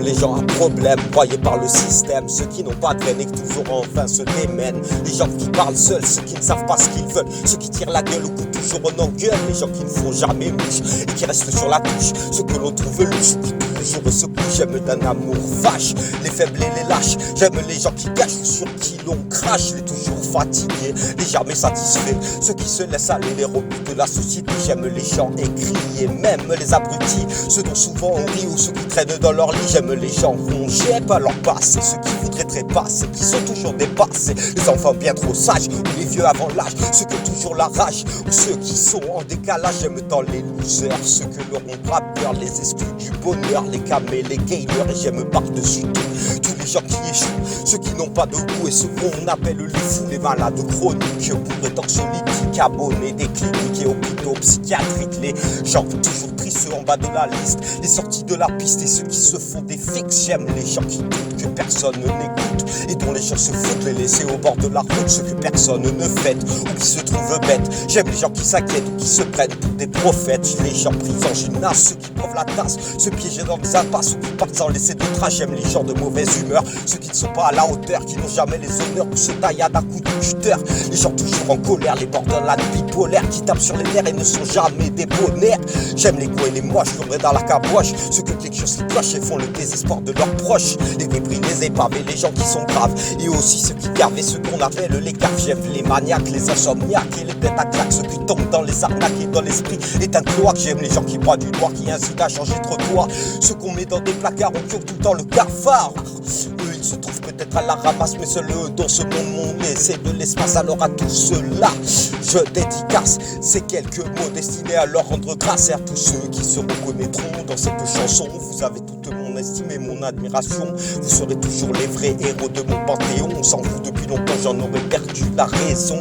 les gens à problème, broyés par le système. Ceux qui n'ont pas de veine et qui toujours enfin se démènent. Les gens qui parlent seuls, ceux qui ne savent pas ce qu'ils veulent. Ceux qui tirent la gueule au cou toujours en engueule. Les gens qui ne font jamais mouche et qui restent sur la touche. Ceux que l'on trouve louche, qui toujours secouent. J'aime d'un amour vache, les faibles et les lâches. J'aime les gens qui gâchent, sur qui l'on crache. Les toujours fatigués, les jamais satisfaits. Ceux qui se laissent aller les rebuts de la société. J'aime les gens écriés, même les abrutis. Ceux dont souvent on rit ou ceux qui traînent dans leur lit. J'aime les gens rongés par leur passé. Ceux qui voudraient trépasser, qui sont toujours dépassés. Les enfants bien trop sages ou les vieux avant l'âge. Ceux qui ont toujours la rage ou ceux qui sont en décalage. J'aime tant les losers, ceux que leur ont rappeur, les exclus du bonheur, les camés, les gamers. Et j'aime par-dessus tout tous les gens qui échouent, ceux qui n'ont pas de goût et ceux qu'on appelle les fous, les malades chroniques, bourrés anxiolytiques, abonnés des cliniques et hôpitaux psychiatriques, les gens toujours tristes ceux en bas de la liste, les sorties de la piste et ceux qui se font des fixes. J'aime les gens qui doutent que personne n'écoute et dont les gens se foutent, les laisser au bord de la route, ceux que personne ne fête ou qui se trouvent bêtes. J'aime les gens qui s'inquiètent ou qui se prennent pour des prophètes, les gens pris en gymnase, ceux qui prouvent la tasse, ceux piégés dans des impasses ou qui partent sans laisser de traces. J'aime les gens de mauvaise humeur, ceux qui ne sont pas à la hauteur, qui n'ont jamais les honneurs ou se taillent à coup de cutter. Les gens toujours en colère, les borderline bipolaires qui tapent sur les nerfs et ne sont jamais des bonheurs. J'aime les coups et les moches, tombés dans la caboche, ceux que quelque chose qui cloche et font le désespoir de leurs proches. Les débris, les épavés, les gens qui sont graves et aussi ceux qui gavent et ceux qu'on appelle les caves. J'aime les maniaques, les insomniaques et les têtes à claques, ceux qui tombent dans les arnaques et dans l'esprit est un cloaque. J'aime les gens qui boivent du noir, qui incitent à changer de trottoir, ceux qu'on met dans des placards ou qui ont tout le temps le cafard. Eux ils se trouvent peut-être à la ramasse, mais seuls eux dans ce monde essaie de l'espace. Alors à tous ceux-là je dédicace ces quelques mots destinés à leur rendre grâce. Et à tous ceux qui se reconnaîtront dans cette chanson, vous avez toute mon estime et mon admiration. Vous serez toujours les vrais héros de mon panthéon. On s'en fout depuis longtemps, j'en aurais perdu la raison.